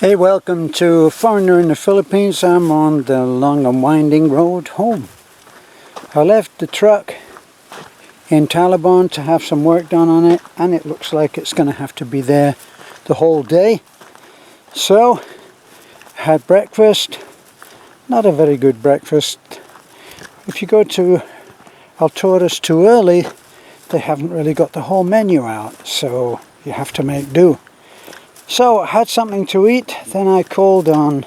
Hey, welcome to Foreigner in the Philippines. I'm on the long and winding road home. I left the truck in Taliban to have some work done on it, and it looks like it's going to have to be there the whole day. So, had breakfast. Not a very good breakfast. If you go to El Torres too early, they haven't really got the whole menu out, so you have to make do. So I had something to eat, then I called on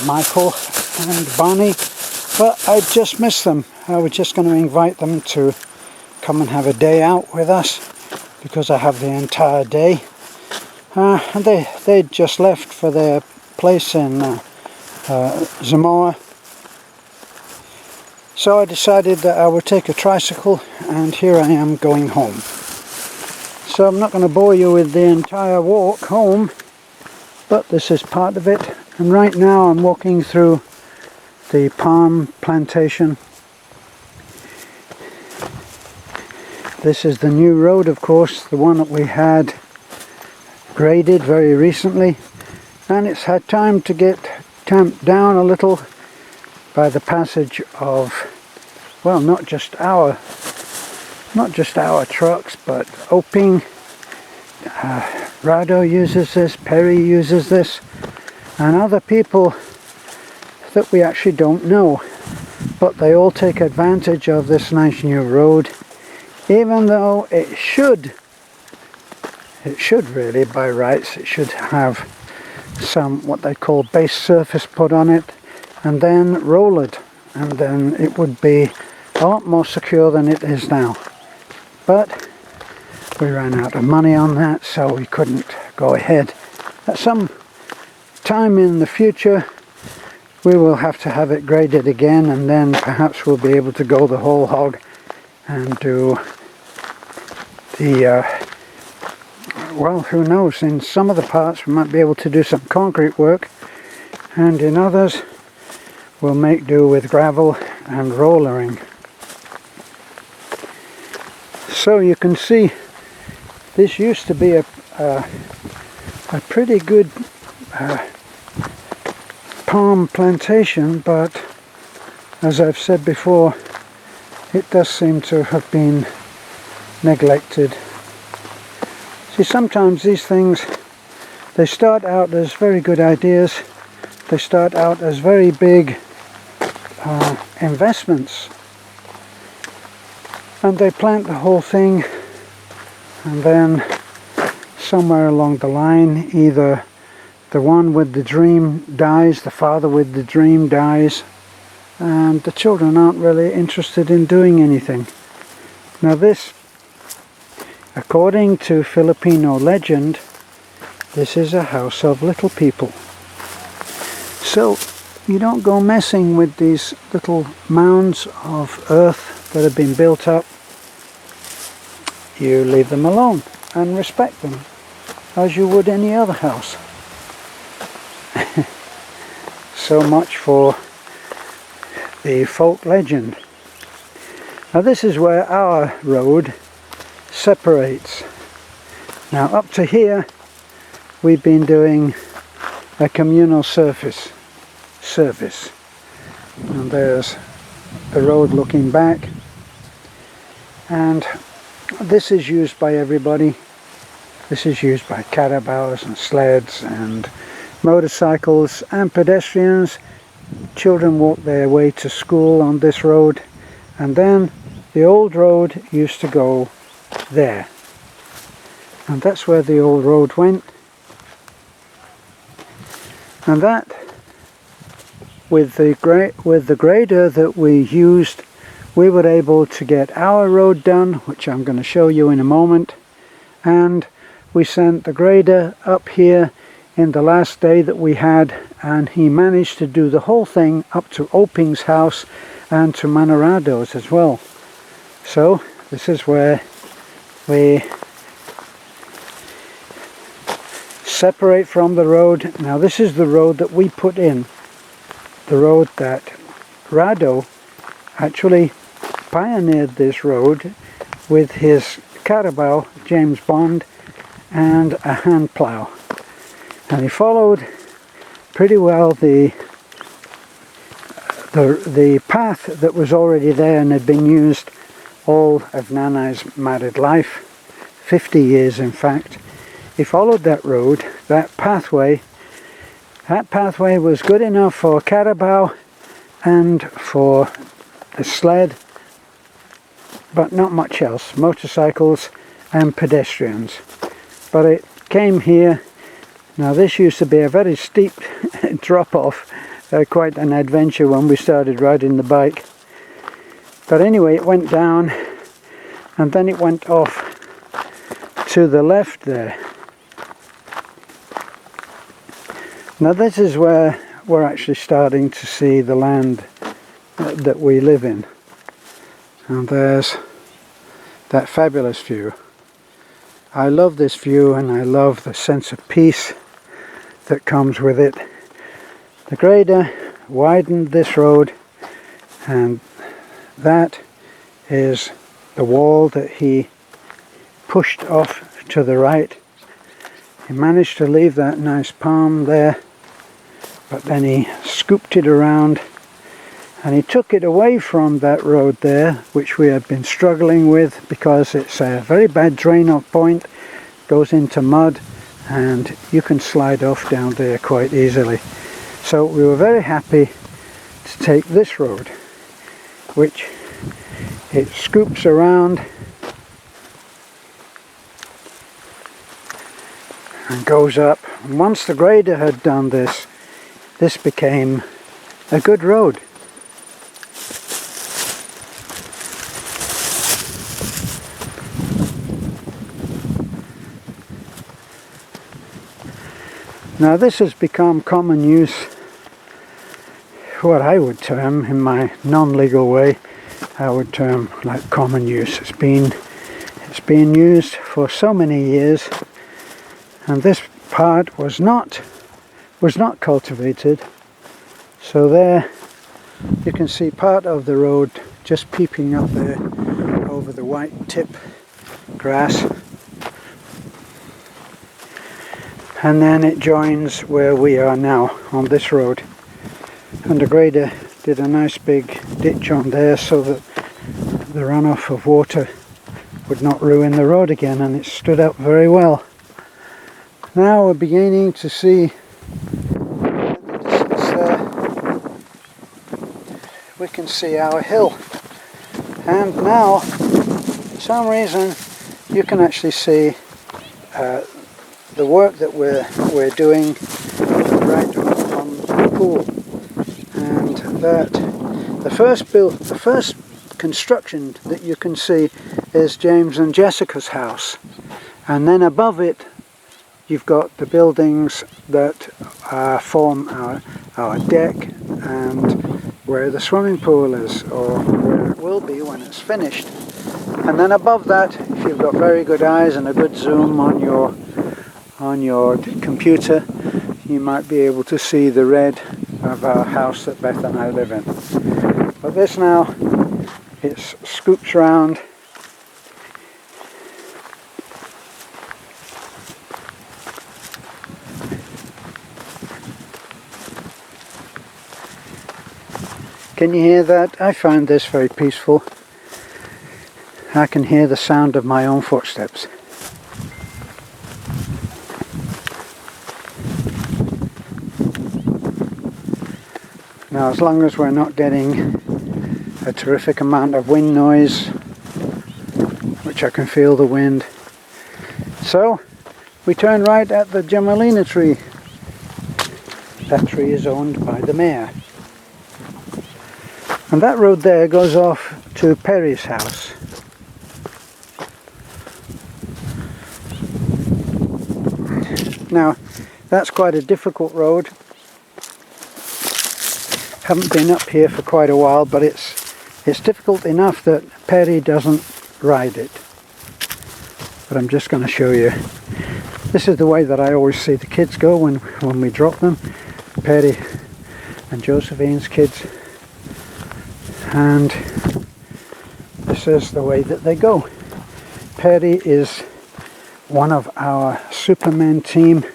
Michael and Bonnie, but I just missed them. I was just going to invite them to come and have a day out with us, because I have the entire day. And they'd just left for their place in Zamora. So I decided that I would take a tricycle, and here I am going home. So I'm not going to bore you with the entire walk home, but this is part of it. And right now I'm walking through the palm plantation. This is the new road, of course, the one that we had graded very recently, and it's had time to get tamped down a little by the passage of, well, not just our trucks, but Oping, Rado uses this, Perry uses this, and other people that we actually don't know, but they all take advantage of this nice new road, even though it should really, by rights, it should have some what they call base surface put on it, and then roll it, and then it would be a lot more secure than it is now. But we ran out of money on that, so we couldn't go ahead. At some time in the future, we will have to have it graded again, and then perhaps we'll be able to go the whole hog and do the, well, who knows, in some of the parts we might be able to do some concrete work, and in others we'll make do with gravel and rollering. So you can see this used to be a pretty good palm plantation, but as I've said before, it does seem to have been neglected. See, sometimes these things, they start out as very good ideas, they start out as very big investments, and they plant the whole thing, and then somewhere along the line, either the one with the dream dies, the father with the dream dies, and the children aren't really interested in doing anything. Now this, according to Filipino legend, this is a house of little people. So you don't go messing with these little mounds of earth that have been built up. You leave them alone and respect them as you would any other house. So much for the folk legend. Now this is where our road separates. Now up to here we've been doing a communal service, and there's the road looking back, and this is used by everybody. This is used by carabaos and sleds and motorcycles and pedestrians. Children walk their way to school on this road, and then the old road used to go there, and that's where the old road went. And that, with the grader that we used, we were able to get our road done, which I'm going to show you in a moment, and we sent the grader up here in the last day that we had, and he managed to do the whole thing up to Oping's house and to Manarado's as well. So this is where we separate from the road. Now this is the road that we put in, the road that Rado actually pioneered, this road with his carabao, James Bond, and a hand plow. And he followed pretty well the path that was already there and had been used all of Nana's married life, 50 years in fact. He followed that road, that pathway. That pathway was good enough for carabao and for the sled, but not much else, motorcycles and pedestrians. But it came here. Now this used to be a very steep drop off, quite an adventure when we started riding the bike. But anyway, it went down and then it went off to the left there. Now this is where we're actually starting to see the land that we live in. And there's that fabulous view. I love this view and I love the sense of peace that comes with it. The grader widened this road, and that is the wall that he pushed off to the right. He managed to leave that nice palm there, but then he scooped it around and he took it away from that road there, which we had been struggling with because it's a very bad drain-off point, goes into mud, and you can slide off down there quite easily. So we were very happy to take this road, which it scoops around and goes up. And once the grader had done this, this became a good road. Now this has become common use, what I would term, in my non-legal way, I would term like common use. It's been used for so many years, and this part was not cultivated. So there you can see part of the road just peeping up there over the white tip grass. And then it joins where we are now on this road. And the grader did a nice big ditch on there so that the runoff of water would not ruin the road again, and it stood up very well. Now we're beginning to see in the distance there, we can see our hill. And now, for some reason, you can actually see the work that we're doing right on the pool, and that the first construction that you can see is James and Jessica's house, and then above it you've got the buildings that form our deck and where the swimming pool is, or where it will be when it's finished. And then above that, if you've got very good eyes and a good zoom on your computer, you might be able to see the red of our house that Beth and I live in. But this now, it scoops round Can you hear that? I find this very peaceful. I can hear the sound of my own footsteps. Now, as long as we're not getting a terrific amount of wind noise, which I can feel the wind. So, we turn right at the Gemelina tree. That tree is owned by the mayor. And that road there goes off to Perry's house. Now, that's quite a difficult road. Haven't been up here for quite a while, but it's difficult enough that Perry doesn't ride it. But I'm just going to show you. This is the way that I always see the kids go when we drop them. Perry and Josephine's kids. And this is the way that they go. Perry is one of our Superman team.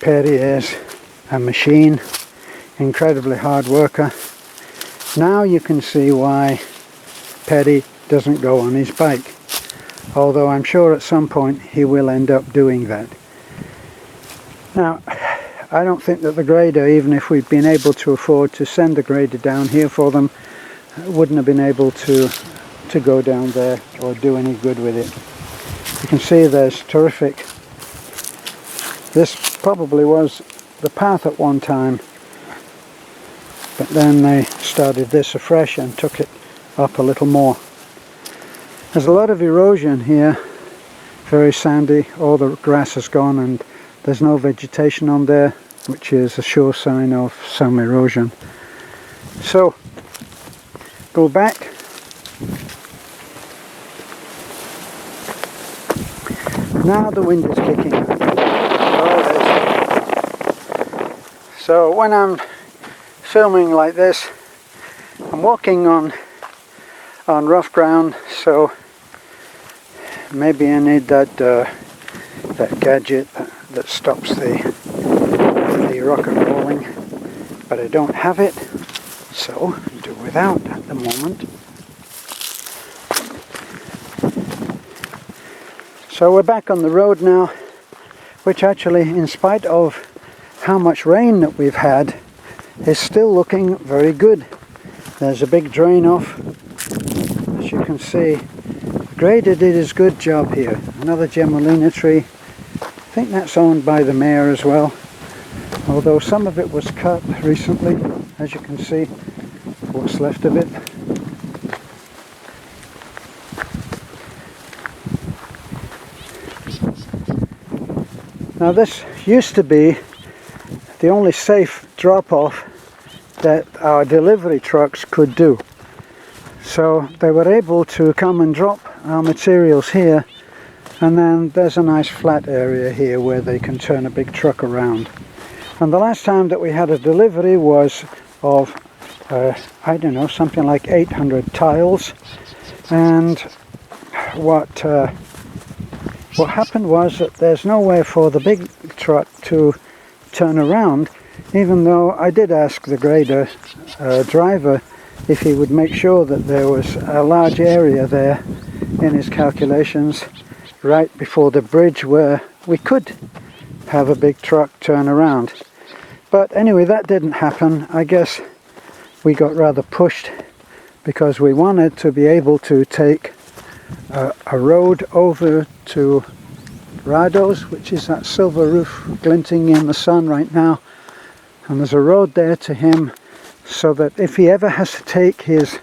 Perry is a machine, incredibly hard worker. Now you can see why Perry doesn't go on his bike, although I'm sure at some point he will end up doing that. Now, I don't think that the grader, even if we'd been able to afford to send the grader down here for them, wouldn't have been able to go down there or do any good with it. You can see there's terrific. This probably was the path at one time, but then they started this afresh and took it up a little more. There's a lot of erosion here, very sandy, all the grass is gone and there's no vegetation on there, which is a sure sign of some erosion. So, go back. Now the wind is kicking up. Oh, so when I'm filming like this, I'm walking on rough ground, so maybe I need that gadget that stops the rock and rolling, but I don't have it, so I'll do without at the moment. So we're back on the road now, which actually, in spite of how much rain that we've had, is still looking very good. There's a big drain off. As you can see, the grader did his good job here. Another Gemolina tree. I think that's owned by the mayor as well, although some of it was cut recently, as you can see, what's left of it. Now this used to be the only safe drop-off that our delivery trucks could do. So they were able to come and drop our materials here, and then there's a nice flat area here where they can turn a big truck around. And the last time that we had a delivery was of, I don't know, something like 800 tiles. And what happened was that there's nowhere for the big truck to turn around, even though I did ask the grader driver if he would make sure that there was a large area there in his calculations right before the bridge where we could have a big truck turn around. But anyway, that didn't happen. I guess we got rather pushed because we wanted to be able to take a road over to Rado's, which is that silver roof glinting in the sun right now, and there's a road there to him, so that if he ever has to take his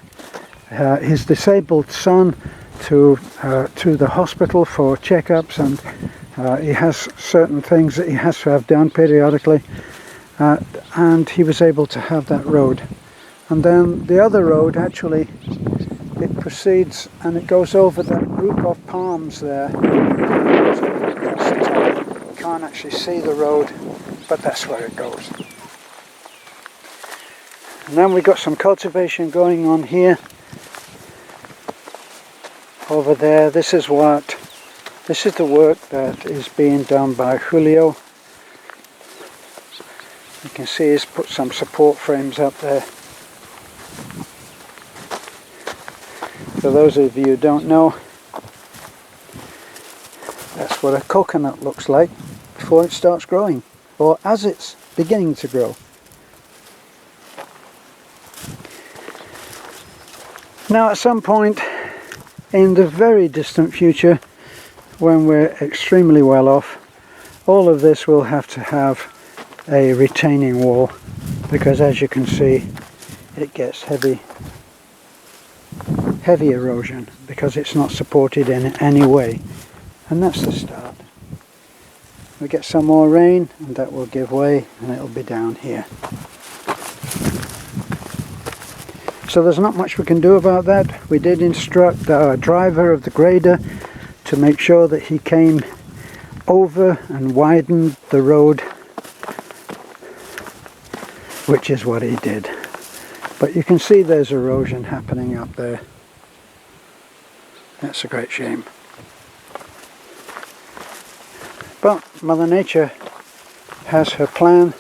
disabled son to the hospital for checkups, and he has certain things that he has to have done periodically, and he was able to have that road. And then the other road, actually, it proceeds and it goes over that group of palms there. You can't actually see the road, but that's where it goes. And then we got some cultivation going on here. Over there, this is the work that is being done by Julio. You can see he's put some support frames up there. For those of you who don't know, that's what a coconut looks like before it starts growing, or as it's beginning to grow. Now at some point in the very distant future, when we're extremely well off, all of this will have to have a retaining wall, because as you can see, it gets heavy erosion because it's not supported in any way. And that's the start. We get some more rain and that will give way and it'll be down here. So there's not much we can do about that. We did instruct our driver of the grader to make sure that he came over and widened the road, which is what he did. But you can see there's erosion happening up there. That's a great shame. But Mother Nature has her plan.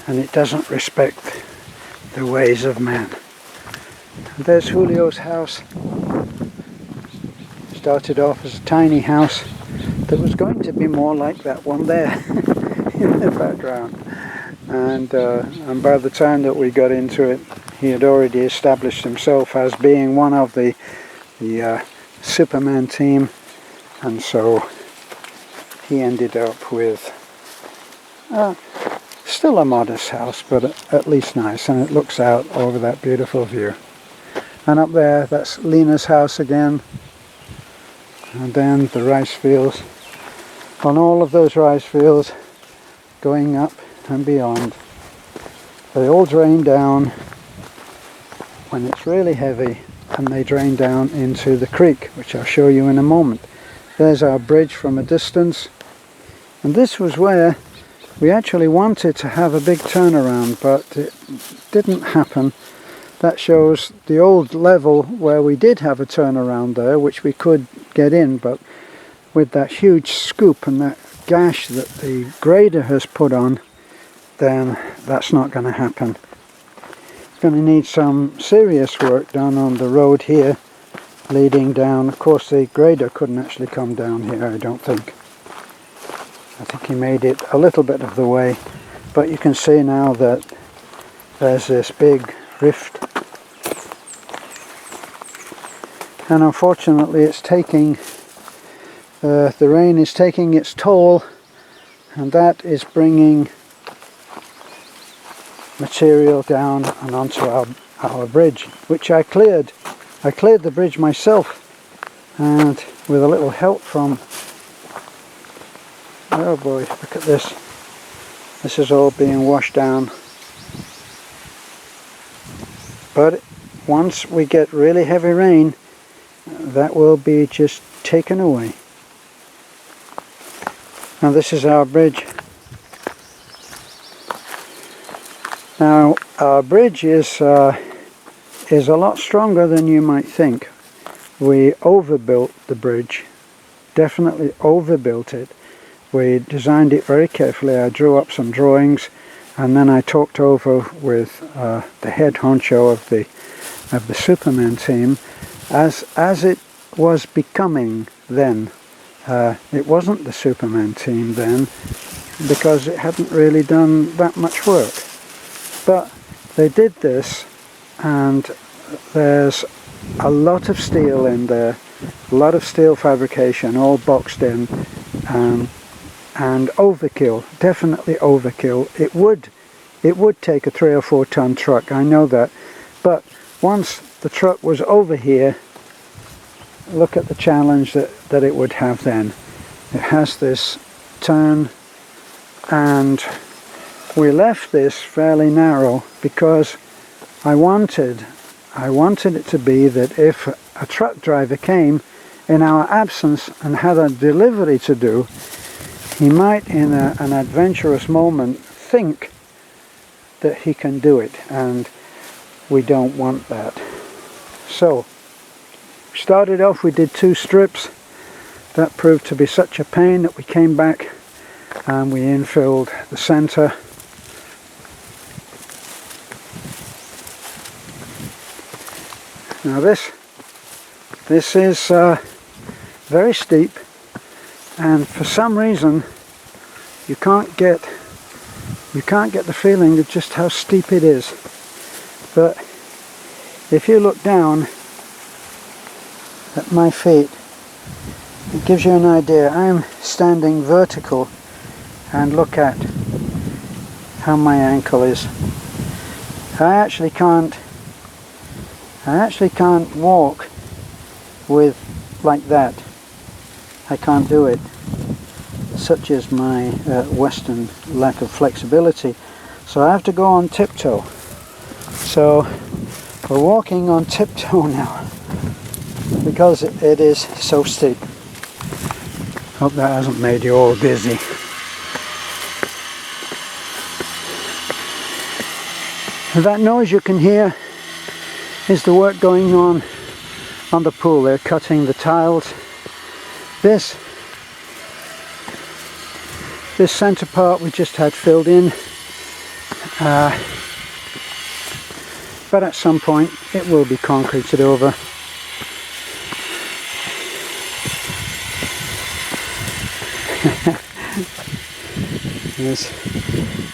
And it doesn't respect the ways of man. And there's Julio's house. Started off as a tiny house that was going to be more like that one there in the background. And by the time that we got into it, he had already established himself as being one of the Superman team, and so he ended up with still a modest house, but at least nice, and it looks out over that beautiful view. And up there, that's Lena's house again, and then the rice fields. On all of those rice fields going up and beyond, they all drain down when it's really heavy, and they drain down into the creek, which I'll show you in a moment. There's our bridge from a distance, and this was where we actually wanted to have a big turnaround, but it didn't happen. That shows the old level where we did have a turnaround there, which we could get in, but with that huge scoop and that gash that the grader has put on, then that's not going to happen. Going to need some serious work done on the road here leading down. Of course, the grader couldn't actually come down here, I don't think. I think he made it a little bit of the way, but you can see now that there's this big rift, and unfortunately it's taking the rain is taking its toll, and that is bringing material down and onto our bridge, which I cleared. I cleared the bridge myself, and with a little help from, oh boy, look at this. This is all being washed down. But once we get really heavy rain, that will be just taken away. Now this is our bridge. Now our bridge is a lot stronger than you might think. We overbuilt the bridge, definitely overbuilt it. We designed it very carefully. I drew up some drawings, and then I talked over with the head honcho of the Superman team as it was becoming then. It wasn't the Superman team then, because it hadn't really done that much work. But they did this, and there's a lot of steel in there, a lot of steel fabrication, all boxed in, and overkill, definitely overkill. It would take a 3 or 4 ton truck, I know that, but once the truck was over here, look at the challenge that it would have then. It has this turn, and we left this fairly narrow because I wanted it to be that if a truck driver came in our absence and had a delivery to do, he might in an adventurous moment think that he can do it, and we don't want that. So started off, we did 2 strips. That proved to be such a pain that we came back and we infilled the center. Now this is very steep, and for some reason you can't get the feeling of just how steep it is. But if you look down at my feet, it gives you an idea. I'm standing vertical, and look at how my ankle is. I actually can't walk with like that. I can't do it. Such is my Western lack of flexibility. So I have to go on tiptoe. So we're walking on tiptoe now because it is so steep. Hope that hasn't made you all dizzy. That noise you can hear is the work going on the pool. They're cutting the tiles, This centre part we just had filled in, but at some point it will be concreted over.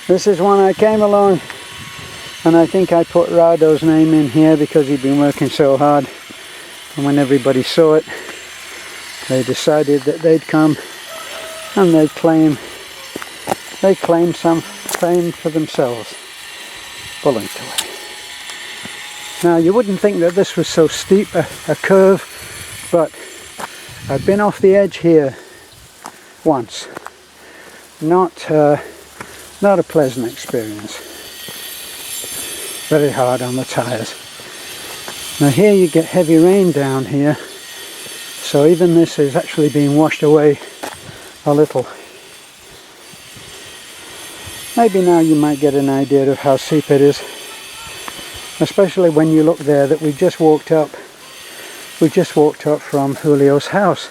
This is one I came along, and I think I put Rado's name in here because he'd been working so hard, and when everybody saw it they decided that they'd come and they'd claim some fame for themselves. Bullet away. Now you wouldn't think that this was so steep a curve, but I've been off the edge here once. Not a pleasant experience. Very hard on the tyres. Now here you get heavy rain down here, so even this is actually being washed away a little. Maybe now you might get an idea of how steep it is, especially when you look there that we just walked up from Julio's house.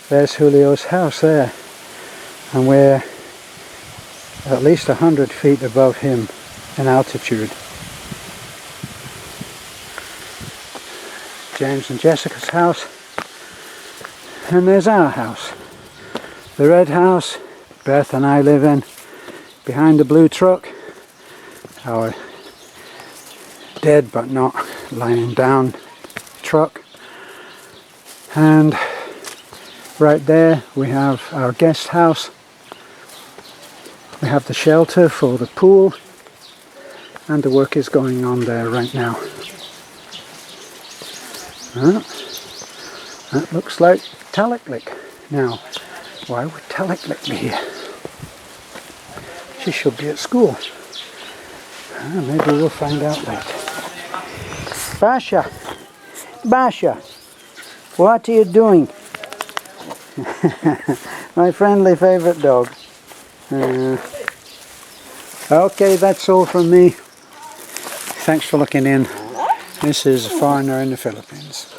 There's Julio's house there, and we're at least 100 feet above him in altitude. James and Jessica's house, and there's our house, the red house Beth and I live in. Behind the blue truck, our dead but not lying down truck, and right there we have our guest house. We have the shelter for the pool, and the work is going on there right now. That looks like Taliklik. Now, why would Taliklik be here? She should be at school. Maybe we'll find out later. Basha! Basha! What are you doing? My friendly favourite dog. Okay, that's all from me. Thanks for looking in. This is a foreigner in the Philippines.